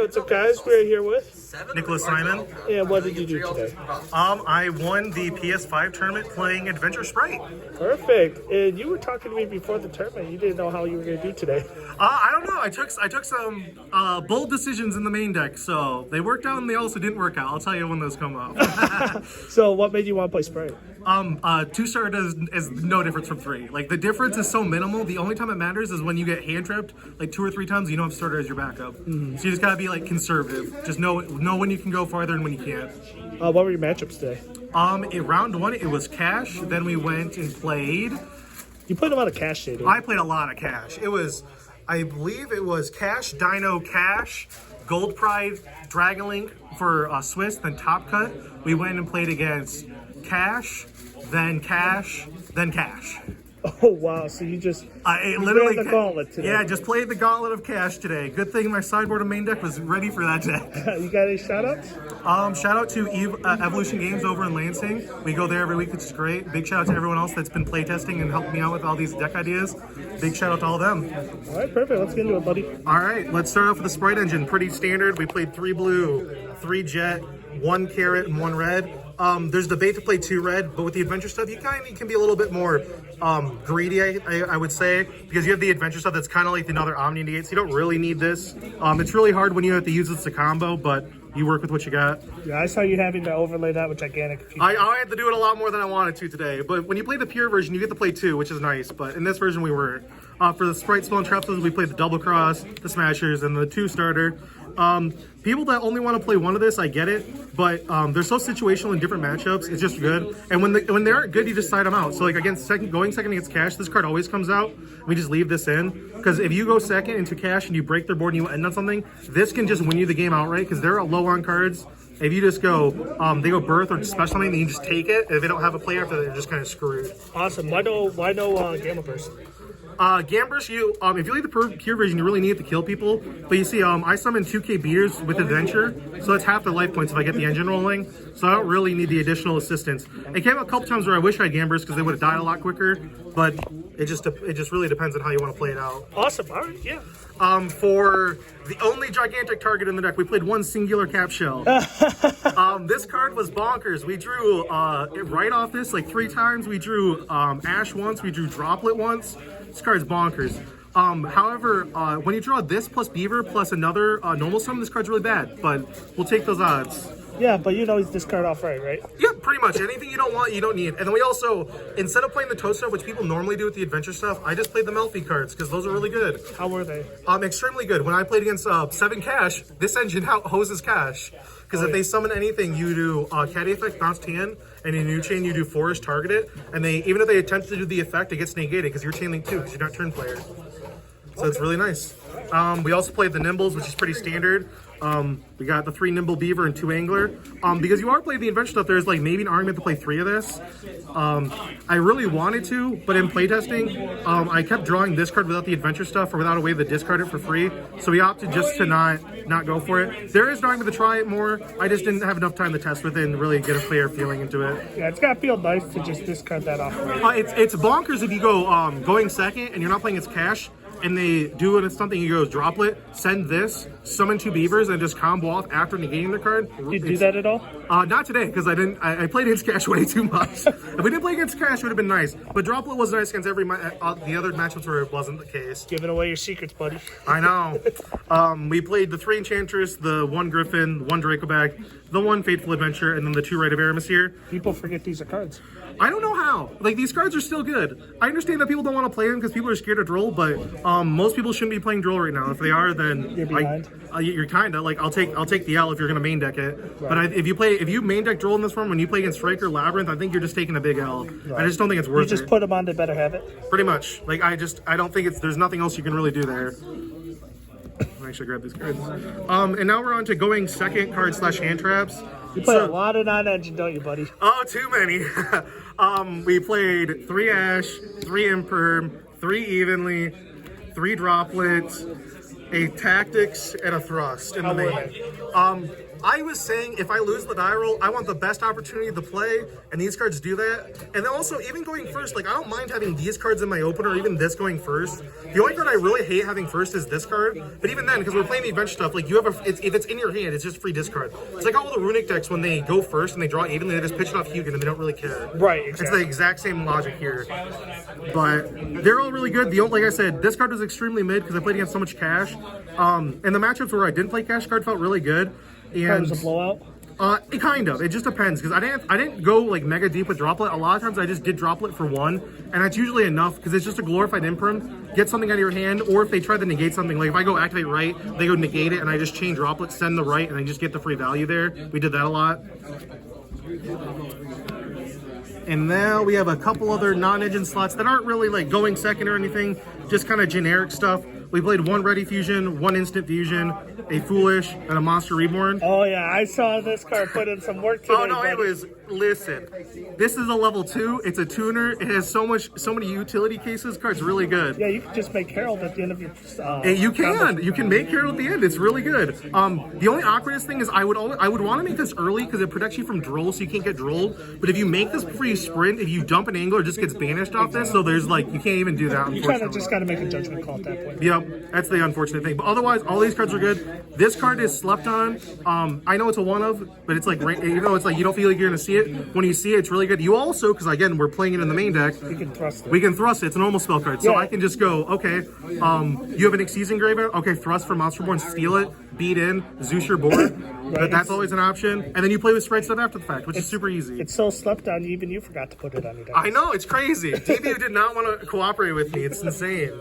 what's up, guys? We're here with. Nicholas Simon. And what did you do today? I won the PS5 tournament playing Adventure Sprite. Perfect. And you were talking to me before the tournament. You didn't know how you were going to do today. I don't know. I took some bold decisions in the main deck, so they worked out and they also didn't work out. I'll tell you when those come up. So what made you want to play Sprite? 2-star is no difference from 3. Like, the difference is so minimal. The only time it matters is when you get hand trapped like 2 or 3 times. You don't have starter as your backup, so you just gotta be like conservative. Just know when you can go farther and when you can't. What were your matchups today? In round 1 it was Cash. Then we went and played. You played a lot of Cash today. I played a lot of Cash. I believe it was Cash, Dino, Cash, Gold Pride, Dragonlink for Swiss, then Top Cut. We went and played against Cash, then Cash, then Cash. Oh wow! So you just literally played the gauntlet today. Yeah, just played the gauntlet of Cash today. Good thing my sideboard and main deck was ready for that deck. You got any shout-outs? Shout out to Evolution Games over in Lansing. We go there every week, which is great. Big shout out to everyone else that's been playtesting and helping me out with all these deck ideas. Big shout out to all of them. All right, perfect. Let's get into it, buddy. All right, let's start off with the Sprite engine. Pretty standard. We played 3 blue, 3 jet, 1 carrot, and 1 red. There's debate to play 2 red, but with the adventure stuff, you kind of can be a little bit more greedy, I would say, because you have the adventure stuff that's kind of like another Omni Negate, so you don't really need this. It's really hard when you have to use it as a combo, but you work with what you got. Yeah, I saw you having to overlay that with Gigantic. I had to do it a lot more than I wanted to today, but when you play the pure version, you get to play 2, which is nice, but in this version, we weren't. For the Sprite, Spell, and Traps, we played the Double Cross, the Smashers, and the 2-starter. People that only want to play one of this, I get it, but they're so situational in different matchups. It's just good, and when they aren't good, you just side them out. So like going second against Cash, this card always comes out. We just leave this in because if you go second into Cash and you break their board and you end on something, this can just win you the game outright because they're low on cards. If you just go, they go Birth or Special something, then you just take it. If they don't have a play after, they're just kind of screwed. Awesome. Why no Gamma Burst? Gamblers, if you leave the pure version, you really need it to kill people. But you see, I summon 2k beers with Adventure, so that's half their life points if I get the engine rolling. So I don't really need the additional assistance. It came a couple times where I wish I had Gamblers because they would have died a lot quicker, but it just really depends on how you want to play it out. Awesome. All right, yeah. For the only gigantic target in the deck, we played 1 singular cap shell. This card was bonkers. We drew right off this like 3 times. We drew Ash once. We drew Droplet once. This card's bonkers. However, when you draw this plus Beaver plus another normal summon, this card's really bad, but we'll take those odds. Yeah, but you know he's discard off right? Yeah, pretty much. Anything you don't want, you don't need. And then we also, instead of playing the Toad stuff, which people normally do with the adventure stuff, I just played the Melfi cards because those are really good. How were they? Extremely good. When I played against 7 Cash, this engine out hoses Cash. Because if they summon anything, you do Caddy Effect, Bounce Tan, and in New Chain you do Forest, target it. And even if they attempt to do the effect, it gets negated because you're Chain Link 2 because you're not turn player. So it's really nice. We also played the Nimbles, which is pretty standard. We got the 3 Nimble Beaver and 2 Angler. Because you are playing the adventure stuff, there's like maybe an argument to play 3 of this. I really wanted to, but in playtesting, I kept drawing this card without the adventure stuff or without a way to discard it for free. So we opted just to not go for it. There is an argument to try it more. I just didn't have enough time to test with it and really get a fair feeling into it. Yeah, it's gotta feel nice to just discard that off. It's bonkers if you go going second and you're not playing its Cash. And they do it as something, you go Droplet, send this, summon 2 Beavers, and just combo off after negating the card. Did you do that at all? Not today, because I played against Cash way too much. If we didn't play against Cash, it would have been nice. But Droplet was nice against the other matchups where it wasn't the case. Giving away your secrets, buddy. I know. We played the 3 Enchantress, the 1 Griffin, 1 Dracoback, the 1 Fateful Adventure, and then the 2 Rite of Aramis here. People forget these are cards. I don't know how. Like, these cards are still good. I understand that people don't want to play them because people are scared of Droll, but most people shouldn't be playing Droll right now. If they are, then you're behind. You're kinda like I'll take the L if you're gonna main deck it. Right. But if you main deck Droll in this form when you play against Striker Labyrinth, I think you're just taking a big L. Right. I just don't think it's worth it. You just put them on, they better have it. Pretty much. Like I don't think there's nothing else you can really do there. I should grab these cards. And now we're on to going second card / hand traps. You play a lot of non-engine, don't you, buddy? Oh, too many. We played 3 Ash, 3 Imperm, 3 Evenly, 3 Droplets, a Tactics, and a Thrust in the main. I was saying if I lose the die roll, I want the best opportunity to play, and these cards do that. And then also, even going first, like I don't mind having these cards in my opener, or even this going first. The only card I really hate having first is this card. But even then, because we're playing the adventure stuff, like you have if it's in your hand, it's just free discard. It's like all the runic decks when they go first and they draw evenly, they just pitch it off Hugin and they don't really care. Right, exactly. It's the exact same logic here. But they're all really good. Like I said, this card was extremely mid because I played against so much cash. And the matchups where I didn't play cash card felt really good. And was a blowout. It kind of. It just depends because I didn't go like mega deep with droplet. A lot of times I just did droplet for one, and that's usually enough because it's just a glorified imperm. Get something out of your hand, or if they try to negate something, like if I go activate right, they go negate it, and I just chain droplet, send the right, and I just get the free value there. We did that a lot. And now we have a couple other non-engine slots that aren't really like going second or anything, just kind of generic stuff. We played one Ready Fusion, one Instant Fusion, a Foolish, and a Monster Reborn. Oh yeah, I saw this card put in some work today. Oh no, it was, listen, this is a level 2, it's a tuner, it has so many utility cases, card's really good. Yeah, you can just make Herald at the end of your you can make Herald at the end, it's really good. The only awkwardest thing is I would want to make this early because it protects you from droll, so you can't get drolled, but if you make this before you sprint, if you dump an angler, it just gets banished off this, so there's like, you can't even do that, unfortunately. You kind of just got to make a judgment call at that point. Yep, that's the unfortunate thing, but otherwise, all these cards are good. This card is slept on. I know it's a one of, but it's like, you know, it's like you don't feel like you're gonna see it. When you see it, it's really good. You also, because again, we're playing it in the main deck. We can thrust it. We can thrust it. It's a normal spell card, so Yeah. I can just go, okay. You have an Xyz Engraver. Okay, thrust for Monster Born, steal it, beat in, Zeus your board. Right. But that's always an option. And then you play with Sprite stuff after the fact, which is super easy. It's so slept on, even you forgot to put it on your deck. I know, it's crazy. TBU did not want to cooperate with me. It's insane.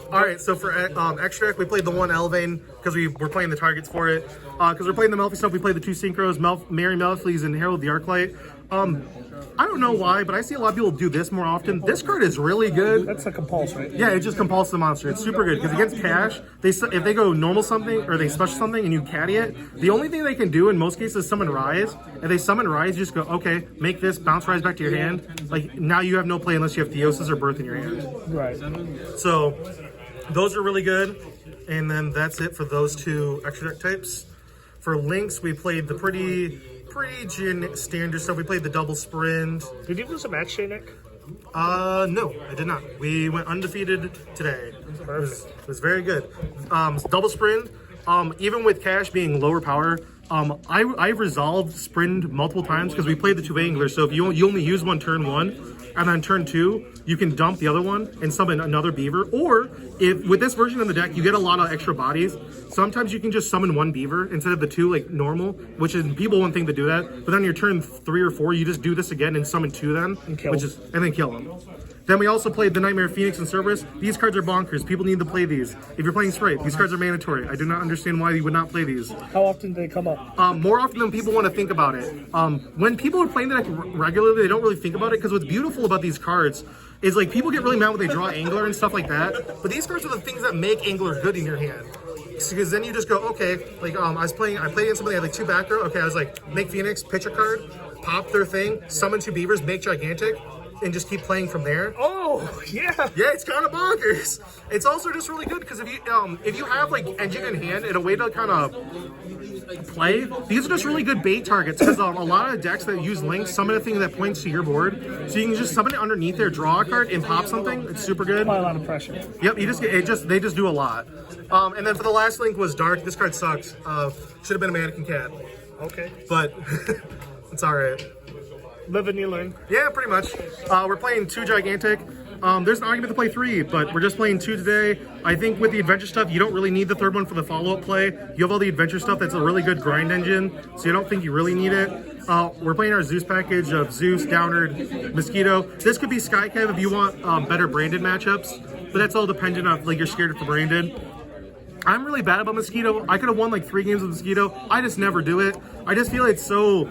All right, so for extra deck, we played the one Elvain because we were playing the targets for it. Because we're playing the Melfi stuff, we played the two Synchros, Mary Melfleys and Herald the Arclight. I don't know why, but I see a lot of people do this more often. This card is really good. That's a compulse, right? Yeah, it just compulses the monster. It's super good because against cash, if they go normal something or they special something and you caddy it, the only thing they can do in most cases is summon Rise. If they summon Rise, you just go, okay, make this, bounce Rise back to your hand. Like, now you have no play unless you have Theosis or Birth in your hand. Right. So, those are really good. And then that's it for those two extra deck types. For links, we played the pretty standard stuff. We played the double sprint. Did you lose a match, Nick? No, I did not. We went undefeated today. It was very good. Double sprint, even with cash being lower power, I've resolved sprint multiple times because we played the two anglers. So if you only use one turn one, and then turn two, you can dump the other one and summon another beaver. Or if with this version of the deck, you get a lot of extra bodies. Sometimes you can just summon one beaver instead of the two like normal, which is people won't think to do that. But then your turn 3 or 4, you just do this again and summon two then, and then kill them. Then we also played the Nightmare Phoenix and Cerberus. These cards are bonkers. People need to play these. If you're playing Sprite, these cards are mandatory. I do not understand why you would not play these. How often do they come up? More often than people want to think about it. When people are playing the deck regularly, they don't really think about it because what's beautiful about these cards is like people get really mad when they draw Angler and stuff like that. But these cards are the things that make Angler good in your hand. Because then you just go, okay, like I played against somebody, I had like 2 back row. Okay, I was like, make Phoenix, pitch a card, pop their thing, summon 2 beavers, make Gigantic, and just keep playing from there. Oh, yeah. Yeah, it's kind of bonkers. It's also just really good because if you have like engine in hand and a way to kind of play, these are just really good bait targets because a lot of decks that use links summon a thing that points to your board, so you can just summon it underneath there, draw a card, and pop something. It's super good. Apply a lot of pressure. Yep, they just do a lot. And then for the last link was Dark. This card sucks. Should have been a Mannequin Cat. Okay. But it's all right. Live and you learn. Yeah, pretty much. We're playing 2 Gigantic. There's an argument to play 3, but we're just playing 2 today. I think with the adventure stuff, you don't really need the third one for the follow-up play. You have all the adventure stuff that's a really good grind engine, so you don't think you really need it. We're playing our Zeus package of Zeus, Downard, Mosquito. This could be Skykev if you want better branded matchups, but that's all dependent on, like, you're scared for branded. I'm really bad about Mosquito. I could have won like 3 games with Mosquito. I just never do it. I just feel it's so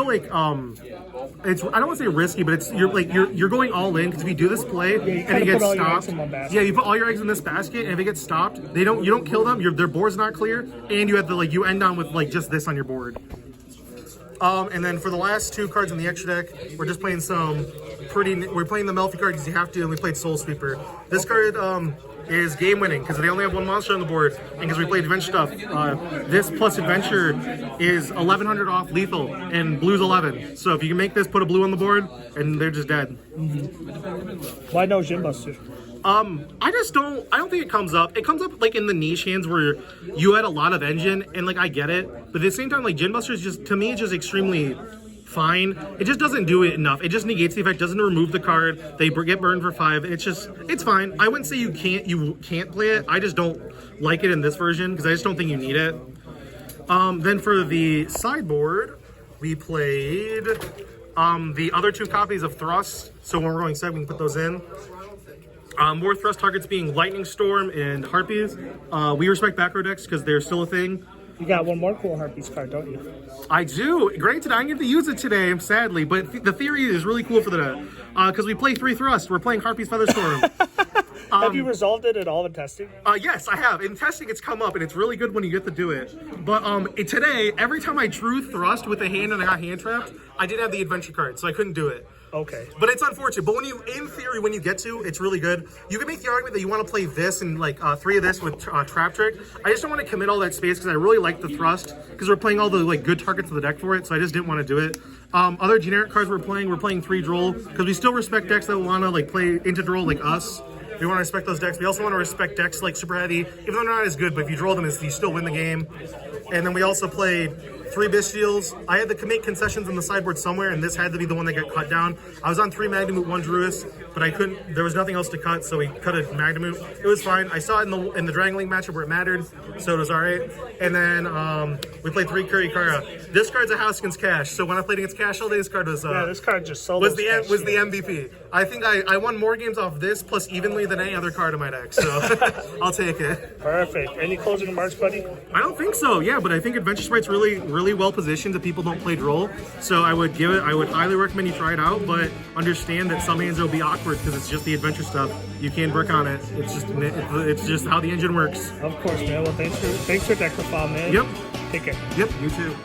like I don't want to say risky, but you're going all in because if you do this play and it gets stopped, you put all your eggs in this basket, and if it gets stopped, you don't kill them. Their board's not clear, and you have to you end on with like just this on your board. And then for the last 2 cards in the extra deck, we're just playing we're playing the Melfi card because you have to, and we played Soul Sweeper. This card is game winning because they only have 1 monster on the board, and because we played adventure stuff. This plus adventure is 1100 off lethal, and blue's 11. So if you can make this, put a blue on the board, and they're just dead. Why no Gym Buster? I don't think it comes up. It comes up like in the niche hands where you had a lot of engine, and like I get it, but at the same time, like Gin Buster is just, to me, just extremely fine. It just doesn't do it enough. It just negates the effect, doesn't remove the card. They get burned for 5. It's fine. I wouldn't say you can't play it. I just don't like it in this version because I just don't think you need it. Then for the sideboard, we played the other 2 copies of Thrust. So when we're going 7, we can put those in. More Thrust targets being Lightning Storm and Harpies. We respect backrow decks because they're still a thing. You got one more cool Harpies card, don't you? I do. Granted, I didn't get to use it today, sadly, but the theory is really cool for the deck. Because we play 3 Thrust. We're playing Harpies Featherstorm. Have you resolved it at all in testing? Yes, I have. In testing, it's come up, and it's really good when you get to do it. But today, every time I drew Thrust with a hand and I got hand trapped, I didn't have the adventure card, so I couldn't do it. Okay. But it's unfortunate. But in theory, when you get to, it's really good. You can make the argument that you want to play this and like 3 of this with Trap Trick. I just don't want to commit all that space because I really like the Thrust because we're playing all the like good targets of the deck for it. So I just didn't want to do it. Other generic cards we're playing 3 Droll because we still respect decks that want to like play into Droll like us. We want to respect those decks. We also want to respect decks like Super Heavy, even though they're not as good, but if you draw them, you still win the game. And then we also played 3 Bestials. I had to make concessions in the sideboard somewhere, and this had to be the one that got cut down. I was on 3 Magnamute, 1 Druis, but I couldn't. There was nothing else to cut, so we cut a Magnamute. It was fine. I saw it in the Dragon Link matchup where it mattered, so it was all right. And then we played 3 Kurikara. This card's a house against Cash, so when I played against Cash all day, this card was this card just sold was the MVP. I think I won more games off this plus evenly than any other card in my deck, so I'll take it. Perfect. Any closing remarks, buddy? I don't think so. Yeah, but I think Adventure Sprite's really well positioned if people don't play Droll. So I would highly recommend you try it out, but understand that some hands will be awkward because it's just the adventure stuff. You can work on it. It's just how the engine works. Of course, man. Well, thanks for Decrophile, man. Yep. Take care. Yep. You too.